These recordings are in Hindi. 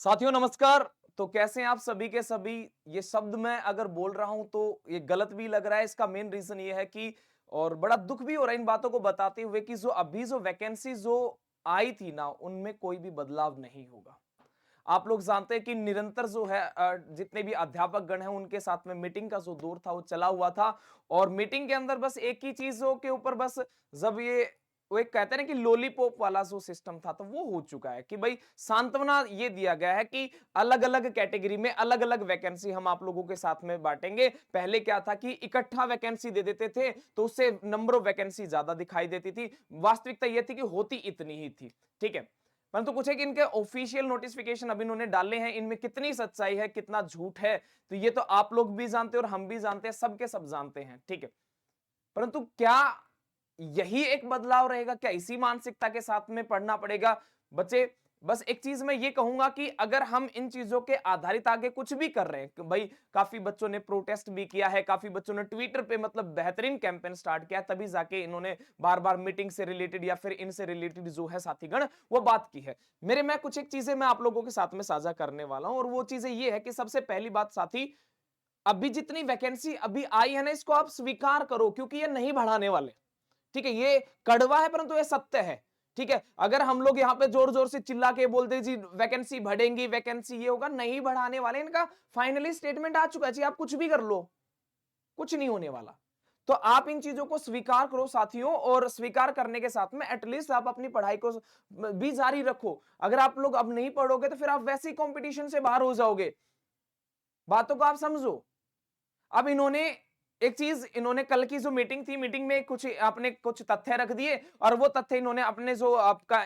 साथियों नमस्कार। तो कैसे हैं आप सभी के सभी। ये शब्द मैं अगर बोल रहा हूं तो ये गलत भी लग रहा है। इसका मेन रीजन ये है कि और बड़ा दुख भी हो रहा है इन बातों को बताते हुए कि जो वैकेंसी जो आई थी ना उनमें कोई भी बदलाव नहीं होगा। आप लोग जानते हैं कि निरंतर जो है जितने भी अध्यापक गण हैं उनके साथ में मीटिंग का जो दौर था वो चला हुआ था। और मीटिंग के अंदर बस एक ही चीजों के ऊपर बस जब ये वो एक कहते हैं ना कि लॉलीपॉप वाला जो सिस्टम था तो वो हो चुका है कि भाई सांत्वना ये दिया गया है कि अलग अलग कैटेगरी में अलग अलग वैकेंसी हम आप लोगों के साथ में बांटेंगे। पहले क्या था कि इकट्ठा वैकेंसी दे देते थे तो उससे नंबर ऑफ वैकेंसी ज्यादा दिखाई देती थी। वास्तविकता ये थी कि होती इतनी ही थी। ठीक है। परंतु कुछ है कि इनके ऑफिशियल नोटिफिकेशन अभी इन्होंने डाले हैं, इनमें कितनी सच्चाई है कितना झूठ है तो ये तो आप लोग भी जानते हैं और हम भी जानते हैं, सबके सब जानते हैं। ठीक है। परंतु क्या यही एक बदलाव रहेगा? क्या इसी मानसिकता के साथ में पढ़ना पड़ेगा? बच्चे बस एक चीज मैं ये कहूंगा कि अगर हम इन चीजों के आधारित आगे कुछ भी कर रहे हैं कि भाई काफी बच्चों ने प्रोटेस्ट भी किया है, काफी बच्चों ने ट्विटर पे मतलब बेहतरीन कैंपेन स्टार्ट किया, तभी जाके इन्होंने बार बार मीटिंग से रिलेटेड या फिर इनसे रिलेटेड जो है साथीगण वो बात की है। मेरे मैं कुछ एक चीजें मैं आप लोगों के साथ में साझा करने वाला हूं और वो चीजें ये है कि सबसे पहली बात साथी, अभी जितनी वैकेंसी अभी आई है ना इसको आप स्वीकार करो क्योंकि ये नहीं बढ़ाने वाले। ठीक है। ये कड़वा है परंतु ये सत्य है। ठीक है। अगर हम लोग यहाँ पे जोर जोर से चिल्ला के बोलते जी वैकेंसी बढ़ेंगी, वैकेंसी ये होगा, नहीं बढ़ाने वाले। इनका फाइनली स्टेटमेंट आ चुका है जी, आप कुछ भी कर लो, कुछ नहीं होने वाला। तो आप इन चीजों को स्वीकार करो साथियों, और स्वीकार करने के साथ में एटलीस्ट आप अपनी पढ़ाई को भी जारी रखो। अगर आप लोग अब नहीं पढ़ोगे तो फिर आप वैसे ही कंपटीशन से बाहर हो जाओगे। बातों को आप समझो। अब इन्होंने एक चीज, इन्होंने कल की जो मीटिंग थी, मीटिंग में कुछ आपने कुछ तथ्य रख दिए और वो तथ्य इन्होंने अपने जो आपका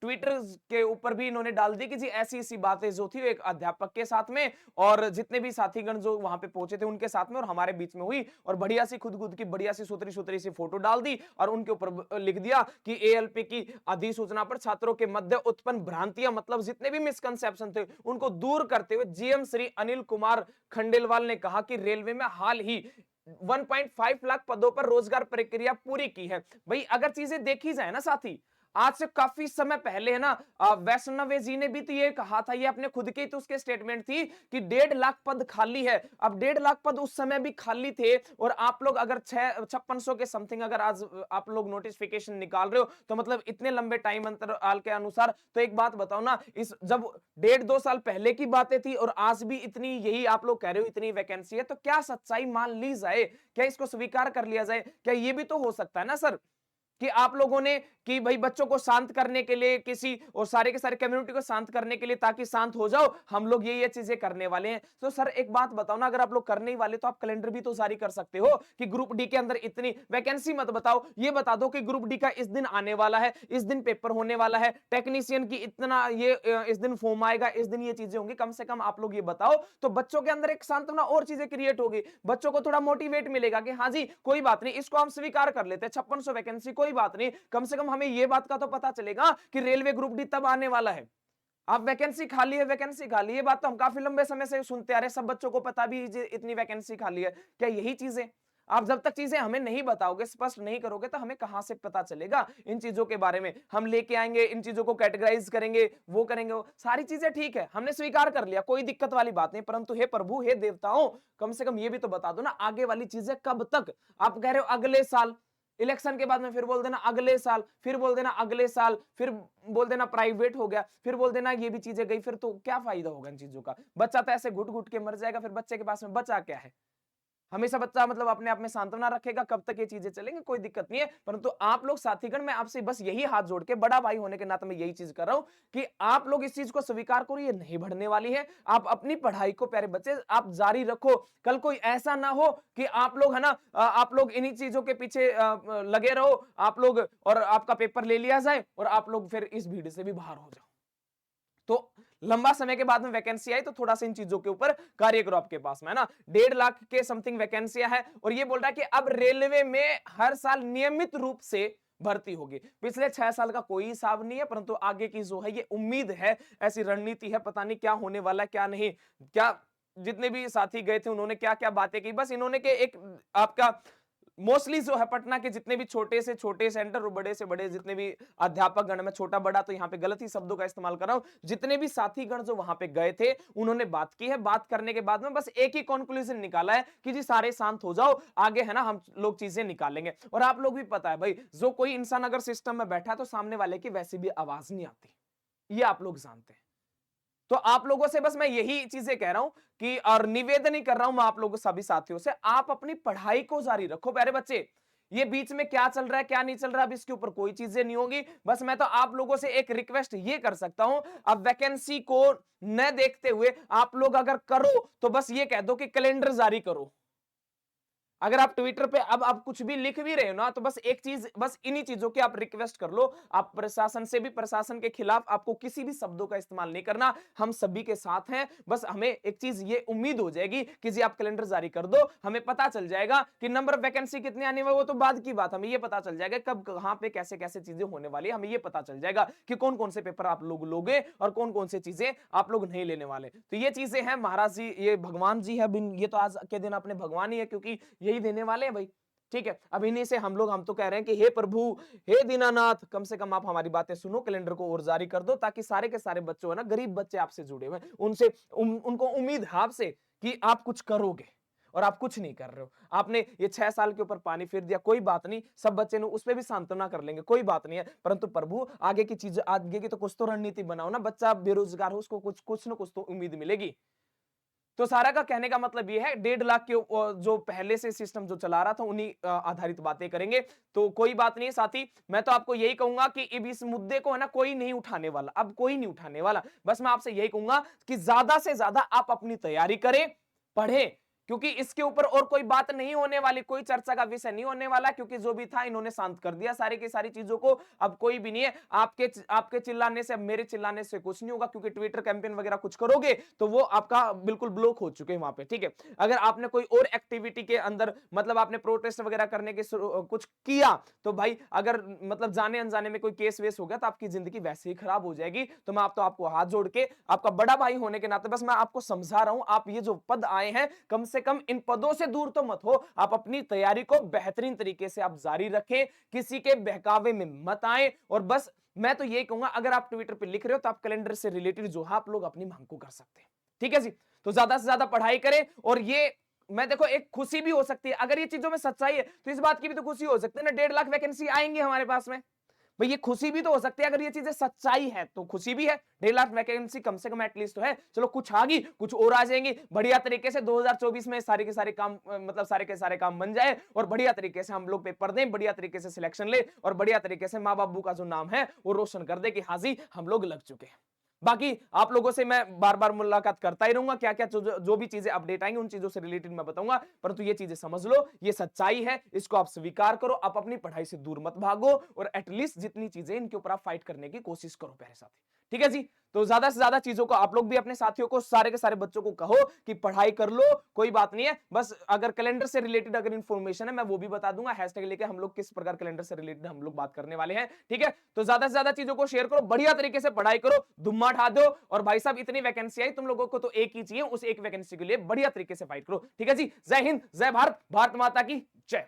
ट्विटर के ऊपर भी इन्होंने डाल दी कि जी ऐसी ऐसी बातें जो थी एक अध्यापक के साथ में और जितने भी साथीगण जो वहां पे पहुंचे थे उनके साथ में और हमारे बीच में हुई, और बढ़िया सी खुद खुद की बढ़िया सी सुथरी सुथरी सी फोटो डाल दी और उनके ऊपर लिख दिया कि एएलपी की अधिसूचना पर छात्रों के मध्य उत्पन्न भ्रांतियां मतलब जितने भी मिसकंसेप्शन थे उनको दूर करते हुए जीएम श्री अनिल कुमार खंडेलवाल ने कहा कि रेलवे में हाल ही 1.5 लाख पदों पर रोजगार प्रक्रिया पूरी की है। भाई अगर चीजें देखी जाए ना साथी, आज से काफी समय पहले है ना वैष्णव जी ने भी तो ये कहा था, ये अपने खुद के तो उसके स्टेटमेंट थी कि 1.5 लाख पद खाली है। अब 1.5 लाख पद उस समय भी खाली थे और आप लोग अगर 5600 के समथिंग अगर आज आप लोग नोटिफिकेशन निकाल रहे हो तो मतलब इतने लंबे टाइम अंतराल के अनुसार, तो एक बात बताओ ना, इस जब 1.5-2 साल पहले की बातें थी और आज भी इतनी यही आप लोग कह रहे हो इतनी वैकेंसी है, तो क्या सच्चाई मान ली जाए? क्या इसको स्वीकार कर लिया जाए? क्या ये भी तो हो सकता है ना सर कि आप लोगों ने कि भाई बच्चों को शांत करने के लिए किसी और सारे के सारे कम्युनिटी को शांत करने के लिए ताकि शांत हो जाओ, हम लोग ये चीजें करने वाले हैं। तो सर एक बात बताओ ना, अगर आप लोग करने ही वाले तो आप कैलेंडर भी तो जारी कर सकते हो कि ग्रुप डी के अंदर इतनी वैकेंसी मत बताओ, ये बता दो कि ग्रुप डी का इस दिन आने वाला है, इस दिन पेपर होने वाला है, टेक्नीशियन की इतना ये इस दिन फॉर्म आएगा, इस दिन ये चीजें होंगी। कम से कम आप लोग ये बताओ तो बच्चों के अंदर एक सांत्वना और चीजें क्रिएट होगी, बच्चों को थोड़ा मोटिवेट मिलेगा कि हाँ जी कोई बात नहीं, इसको हम स्वीकार कर लेते हैं 5600 वैकेंसी कोई बात नहीं, कम से कम हमें ये बात का तो पता चलेगा कि रेलवे ग्रुप डी तब आने वाला है। आप वैकेंसी खाली है, वैकेंसी खाली, ये बात तो हम काफी लंबे समय से सुनते आ रहे हैं, सब बच्चों को पता भी इतनी वैकेंसी खाली है। क्या यही चीजें आप जब तक चीजें हमें नहीं बताओगे, स्पष्ट नहीं करोगे, तो हमें कहां से पता चलेगा इन चीजों के बारे में? हम लेके आएंगे इन चीजों को, कैटेगराइज करेंगे, वो करेंगे, वो सारी चीजें ठीक है, हमने स्वीकार कर लिया, कोई दिक्कत वाली बात नहीं, परंतु हे प्रभु हे देवताओं, कम से कम ये भी तो बता दो ना आगे वाली चीजें कब तक। आप कह रहे हो अगले साल, इलेक्शन के बाद में फिर बोल देना अगले साल, फिर बोल देना अगले साल, फिर बोल देना प्राइवेट हो गया, फिर बोल देना ये भी चीजें गई, फिर तो क्या फायदा होगा इन चीजों का? बच्चा तो ऐसे घुट घुट के मर जाएगा, फिर बच्चे के पास में बचा क्या है? हमेशा बच्चा मतलब अपने आप में सांत्वना रखेगा, कब तक ये चीजें चलेंगी, कोई दिक्कत नहीं है। परंतु आप लोग साथीगण, मैं आपसे बस यही हाथ जोड़ के बड़ा भाई होने के नाते मैं यही चीज कर रहा हूं कि आप लोग इस चीज को स्वीकार करो, ये नहीं बढ़ने वाली है। आप अपनी पढ़ाई को प्यारे बच्चे आप जारी रखो। कल कोई ऐसा ना हो कि आप लोग है ना आप लोग इन्हीं चीजों के पीछे लगे रहो आप लोग और आपका पेपर ले लिया जाए और आप लोग फिर इस भीड़ से भी बाहर हो जाओ। तो लंबा समय के बाद में वैकेंसी आई तो थोड़ा सा इन चीजों के ऊपर कार्य करो, आपके पास में है ना 1.5 लाख के समथिंग वैकेंसियां है और ये बोल रहा है कि अब रेलवे में हर साल नियमित रूप से भर्ती होगी। पिछले 6 साल का कोई हिसाब नहीं है, परंतु आगे की जो है ये उम्मीद है, ऐसी रणनीति है, पता नहीं क्या होने वाला क्या नहीं। क्या जितने भी साथी गए थे उन्होंने क्या क्या बातें की, बस इन्होंने के एक आपका मोस्टली जो है पटना के जितने भी छोटे से छोटे सेंटर और बड़े से बड़े जितने भी अध्यापक गण, में छोटा बड़ा तो यहाँ पे गलत ही शब्दों का इस्तेमाल कर रहा हूं, जितने भी साथी गण जो वहां पे गए थे उन्होंने बात की है। बात करने के बाद में बस एक ही कंक्लूजन निकाला है कि जी सारे शांत हो जाओ, आगे है ना हम लोग चीजें निकालेंगे। और आप लोग भी पता है भाई, जो कोई इंसान अगर सिस्टम में बैठा है तो सामने वाले की वैसी भी आवाज नहीं आती, ये आप लोग जानते हैं। तो आप लोगों से बस मैं यही चीजें कह रहा हूं कि, और निवेदन ही कर रहा हूं मैं आप लोगों सभी साथियों से, आप अपनी पढ़ाई को जारी रखो प्यारे बच्चे। ये बीच में क्या चल रहा है क्या नहीं चल रहा है, अब इसके ऊपर कोई चीजें नहीं होगी। बस मैं तो आप लोगों से एक रिक्वेस्ट ये कर सकता हूं, अब वैकेंसी को न देखते हुए आप लोग अगर करो तो बस ये कह दो कि कैलेंडर जारी करो। अगर आप ट्विटर पे अब आप कुछ भी लिख भी रहे हो ना, तो बस एक चीज, बस इन्हीं चीजों की आप रिक्वेस्ट कर लो। आप प्रशासन से भी, प्रशासन के खिलाफ आपको किसी भी शब्दों का इस्तेमाल नहीं करना, हम सभी के साथ हैं। बस हमें एक चीज ये उम्मीद हो जाएगी कि जी आप कैलेंडर जारी कर दो, हमें पता चल जाएगा कि नंबर ऑफ वैकेंसी कितने आने वाले, वो तो बाद की बात, हमें ये पता चल जाएगा कब कहां पे कैसे कैसे चीजें होने वाली है, हमें ये पता चल जाएगा कि कौन कौन से पेपर आप लोग लोगे और कौन कौन से चीजें आप लोग नहीं लेने वाले। तो ये चीजें हैं महाराज जी, ये भगवान जी है, ये तो आज के दिन अपने भगवान ही है, क्योंकि यही देने वाले हैं भाई। ठीक है, अब इन्हीं से हम तो कह रहे हैं कि हे प्रभु, हे दीनानाथ, कम से कम आप हमारी बातें सुनो, कैलेंडर को और जारी कर दो, ताकि सारे के सारे बच्चों है ना, गरीब बच्चे आपसे जुड़े हुए, उनसे उनको उम्मीद है आपसे कि आप कुछ करोगे, और आप कुछ नहीं कर रहे हो। आपने ये 6 साल के ऊपर पानी फेर दिया, कोई बात नहीं, सब बच्चे ने उस पे भी सांत्वना कर लेंगे, कोई बात नहीं है। परंतु प्रभु आगे की चीज, आगे की तो कुछ तो रणनीति बनाओ ना। बच्चा बेरोजगार हो, उसको कुछ कुछ ना कुछ तो उम्मीद मिलेगी। तो सारा का कहने का मतलब ये है, 1.5 लाख के जो पहले से सिस्टम जो चला रहा था, उन्हीं आधारित बातें करेंगे। तो कोई बात नहीं साथी, मैं तो आपको यही कहूंगा कि अब इस मुद्दे को है ना कोई नहीं उठाने वाला, अब कोई नहीं उठाने वाला। बस मैं आपसे यही कहूंगा कि ज्यादा से ज्यादा आप अपनी तैयारी करें, पढ़ें, क्योंकि इसके ऊपर और कोई बात नहीं होने वाली, कोई चर्चा का विषय नहीं होने वाला, क्योंकि जो भी था इन्होंने शांत कर दिया सारी की सारी चीजों को। अब कोई भी नहीं है, आपके चिल्लाने से, अब मेरे चिल्लाने से कुछ नहीं होगा, क्योंकि ट्विटर कैंपेन वगैरह कुछ करोगे तो वो आपका बिल्कुल ब्लॉक हो चुके हैं वहां पे। ठीक है, अगर आपने कोई और एक्टिविटी के अंदर, मतलब आपने प्रोटेस्ट वगैरह करने के कुछ किया, तो भाई अगर मतलब जाने अनजाने में कोई केस वेस हो गया तो आपकी जिंदगी वैसे ही खराब हो जाएगी। तो मैं आपको हाथ जोड़ के, आपका बड़ा भाई होने के नाते बस मैं आपको समझा रहा हूं, आप ये जो पद आए हैं, कम से कम इन पदों से दूर तो मत हो। आप अपनी तैयारी को बेहतरीन तरीके से आप जारी रखें, किसी के बहकावे में मत आए। और बस मैं तो यही कहूंगा, अगर आप ट्विटर पे लिख रहे हो तो आप कैलेंडर से रिलेटेड जो है आप लोग अपनी मांग को कर सकते हैं। ठीक है जी, तो ज्यादा से ज्यादा पढ़ाई करें। और ये मैं देखो, एक खुशी भी हो सकती है, अगर ये चीजों में सच्चाई है तो इस बात की भी तो खुशी हो सकती है ना, 1.5 लाख वैकेंसी आएंगी हमारे पास में, भाई ये खुशी भी तो हो सकती है। अगर ये चीजें सच्चाई है तो खुशी भी है, 1.5 लाख वैकेंसी कम से कम एटलीस्ट तो है। चलो कुछ आ गई, कुछ और आ जाएंगी, बढ़िया तरीके से 2024 में सारे के सारे काम, मतलब सारे के सारे काम बन जाए, और बढ़िया तरीके से हम लोग पेपर दें, बढ़िया तरीके से सिलेक्शन ले, और बढ़िया तरीके से माँ बाबू का जो नाम है वो रोशन कर दे कि हाँ जी हम लोग लग चुके हैं। बाकी आप लोगों से मैं बार बार मुलाकात करता ही रहूंगा, क्या क्या जो भी चीजें अपडेट आएंगी उन चीजों से रिलेटेड मैं बताऊंगा। परंतु ये चीजें समझ लो, ये सच्चाई है, इसको आप स्वीकार करो, आप अपनी पढ़ाई से दूर मत भागो, और एटलीस्ट जितनी चीजें इनके ऊपर आप फाइट करने की कोशिश करो प्यारे साथी। ठीक है जी, तो ज्यादा से ज्यादा चीजों को आप लोग भी अपने साथियों को, सारे के सारे बच्चों को कहो कि पढ़ाई कर लो, कोई बात नहीं है। बस अगर कैलेंडर से रिलेटेड अगर इंफॉर्मेशन है मैं वो भी बता दूंगा, हैशटैग लेके हम लोग किस प्रकार कैलेंडर से रिलेटेड हम लोग बात करने वाले हैं। ठीक है, तो ज्यादा से ज्यादा चीजों को शेयर करो, बढ़िया तरीके से पढ़ाई करो, धुम्मा उठा दो। और भाई साहब इतनी वैकेंसी आई, तुम लोगों को तो एक ही चाहिए, उस एक वैकेंसी के लिए बढ़िया तरीके से फाइट करो। ठीक है जी, जय हिंद, जय भारत, भारत माता की जय।